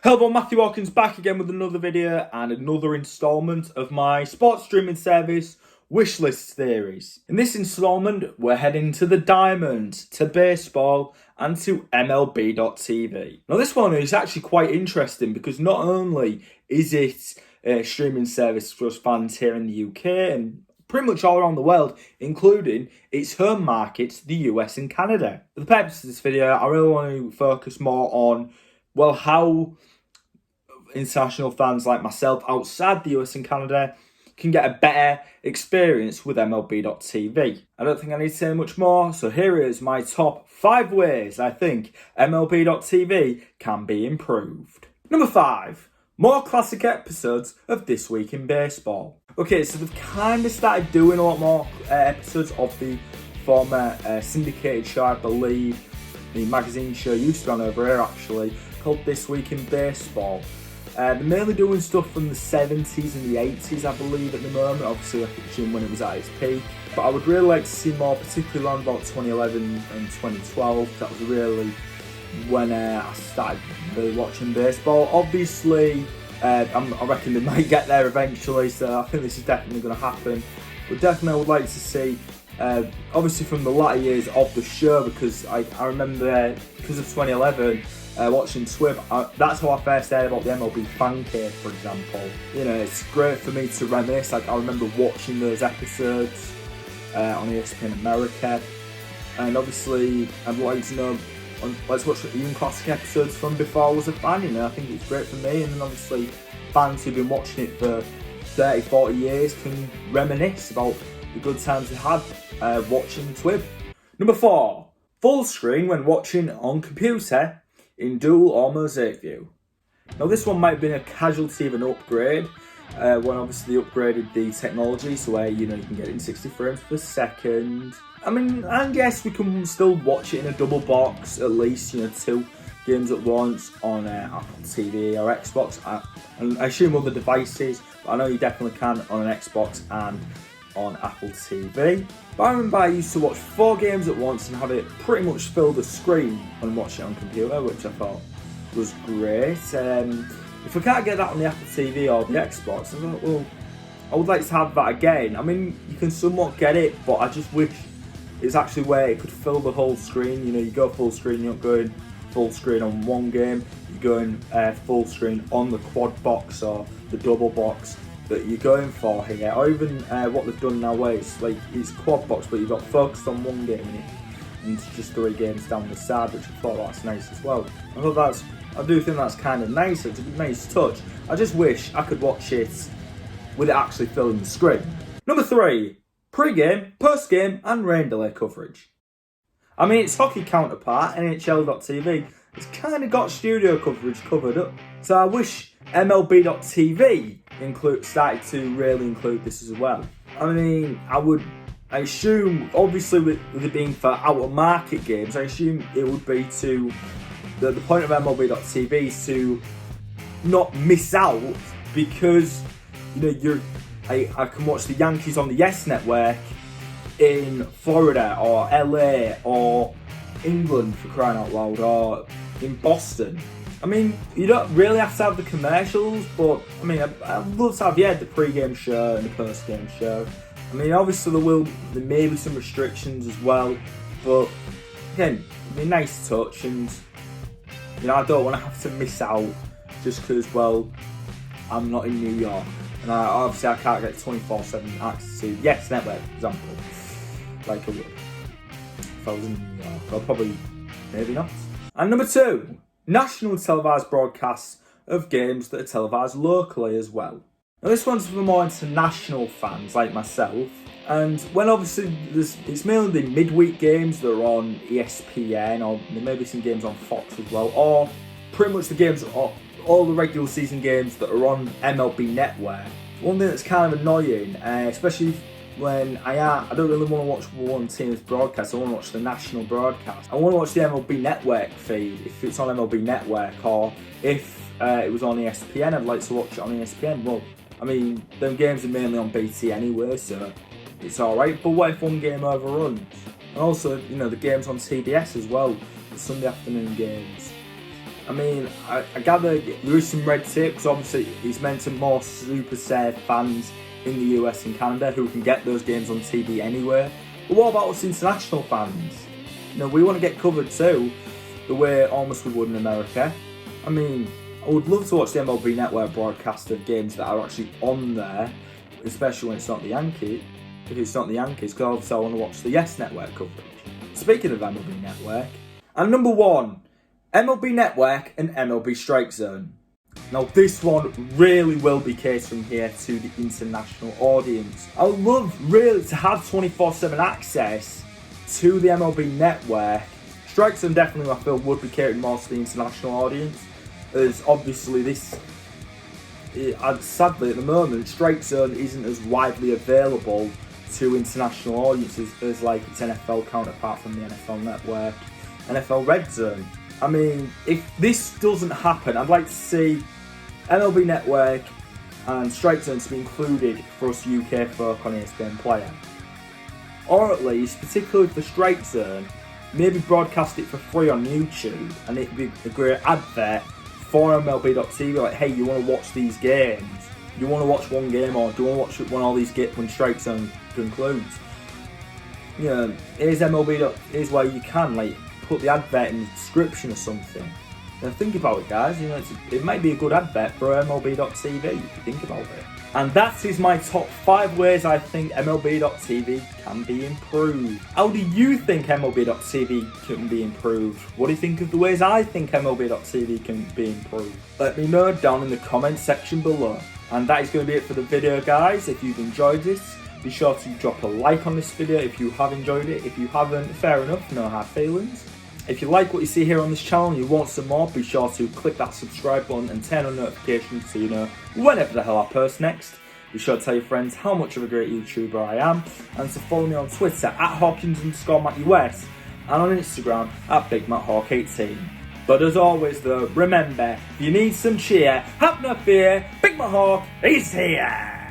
Hello, Matthew Watkins back again with another video and another instalment of my sports streaming service Wishlist series. In this instalment, we're heading to the diamond, to baseball and to MLB.tv. Now this one is actually quite interesting because not only is it a streaming service for us fans here in the UK and pretty much all around the world, including its home markets, the US and Canada. For the purpose of this video, I really want to focus more on, well, how international fans like myself outside the US and Canada can get a better experience with MLB.tv. I don't think I need to say much more, so here is my top 5 ways I think MLB.tv can be improved. Number 5. More classic episodes of This Week in Baseball. Okay, so they've kind of started doing a lot more episodes of the former syndicated show, I believe. The magazine show used to be on over here actually, called This Week in Baseball. They're mainly doing stuff from the 70s and the 80s, I believe, at the moment. Obviously, I think when it was at its peak. But I would really like to see more, particularly around about 2011 and 2012. That was really when I started really watching baseball. Obviously, I reckon they might get there eventually, so I think this is definitely going to happen. But definitely I would like to see, obviously from the latter years of the show, because I remember, because of 2011, watching Swift, that's how I first heard about the MLB fan cave, for example. You know, it's great for me to reminisce. Like, I remember watching those episodes on ESPN America, and obviously I'd like to know, let's watch even classic episodes from before I was a fan. You know, I think it's great for me, and then obviously fans who've been watching it for 30, 40 years can reminisce about the good times they had watching Twib. Number 4, full screen when watching on computer in dual or mosaic view. Now this one might have been a casualty of an upgrade when obviously they upgraded the technology, so where you can get it in 60 frames per second. I mean, and yes, we can still watch it in a double box, at least 2 games at once on Apple TV or Xbox, and I assume other devices, but I know you definitely can on an Xbox and on Apple TV. But I remember I used to watch 4 games at once and have it pretty much fill the screen when watching it on computer, which I thought was great. If I can't get that on the Apple TV or the Xbox, I thought, well, I would like to have that again. I mean, you can somewhat get it, but I just wish it's actually where it could fill the whole screen. You go full screen, you're not going full screen on one game, you're going full screen on the quad box or the double box that you're going for here, or even what they've done now, where it's like it's quad box, but you've got focused on one game and just 3 games down the side, which I thought that's nice as well. I do think that's kind of nice. It's a nice touch. I just wish I could watch it with it actually filling the screen. Number 3, pre-game, post-game, and rain delay coverage. I mean, its hockey counterpart, NHL.tv, has kind of got studio coverage covered up. So I wish MLB.tv started to really include this as well. I mean, I assume, obviously with it being for out-of-market games, I assume it would be to, the point of MLB.tv is to not miss out, because, I can watch the Yankees on the Yes Network in Florida or LA or England, for crying out loud, or in Boston. I mean, you don't really have to have the commercials, but I mean, I'd love to have the pre-game show and the post-game show. I mean, obviously there may be some restrictions as well, but again, it'd be a nice touch, and I don't want to have to miss out just because, well, I'm not in New York, and obviously I can't get 24/7 access to Yes Network, for example, like I would if I was in New York, or probably maybe not. And number 2, national televised broadcasts of games that are televised locally as well. Now this one's for more international fans like myself, and when obviously it's mainly the midweek games that are on ESPN, or there may be some games on Fox as well, or pretty much the games, all the regular season games that are on MLB Network. One thing that's kind of annoying, especially when I don't really want to watch one team's broadcast, I want to watch the national broadcast. I want to watch the MLB Network feed, if it's on MLB Network, or if it was on ESPN, I'd like to watch it on ESPN. Well, I mean, them games are mainly on BT anyway, so it's alright, but what if one game overruns? And also, the games on TBS as well, the Sunday afternoon games. I mean, I gather there is some red tape because obviously it's meant to more super saved fans in the US and Canada who can get those games on TV anyway. But what about us international fans? You know, we want to get covered too, the way almost we would in America. I mean, I would love to watch the MLB Network broadcast of games that are actually on there, especially when it's not the Yankees. If it's not the Yankees, because obviously I want to watch the Yes Network coverage. Speaking of MLB Network, and number 1, MLB Network and MLB Strike Zone. Now this one really will be catering here to the international audience. I would love really to have 24/7 access to the MLB Network. Strike Zone definitely I feel would be catering more to the international audience, as obviously sadly at the moment Strike Zone isn't as widely available to international audiences as like its NFL counterpart from the NFL Network, NFL Red Zone. I mean, if this doesn't happen, I'd like to see MLB Network and Strike Zone to be included for us UK folk on ESPN Player. Or at least, particularly for Strike Zone, maybe broadcast it for free on YouTube and it'd be a great advert for MLB.TV, like, hey, you want to watch these games? You want to watch one game, or do you want to watch when all these get when Strike Zone concludes? You know, here's MLB. Here's where you can like put the advert in the description or something. Now think about it, guys. You know, it might be a good advert for MLB.TV if you think about it. And that is my top 5 ways I think MLB.TV can be improved. How do you think MLB.TV can be improved? What do you think of the ways I think MLB.TV can be improved? Let me know down in the comment section below. And that is going to be it for the video, guys. If you've enjoyed this, be sure to drop a like on this video if you have enjoyed it. If you haven't, fair enough, no hard feelings. If you like what you see here on this channel and you want some more, be sure to click that subscribe button and turn on notifications so you know whenever the hell I post next. Be sure to tell your friends how much of a great YouTuber I am, and to follow me on Twitter at Hawkins_MattUS and on Instagram at BigMattHawk18. But as always though, remember, if you need some cheer, have no fear, Big Matt Hawk is here!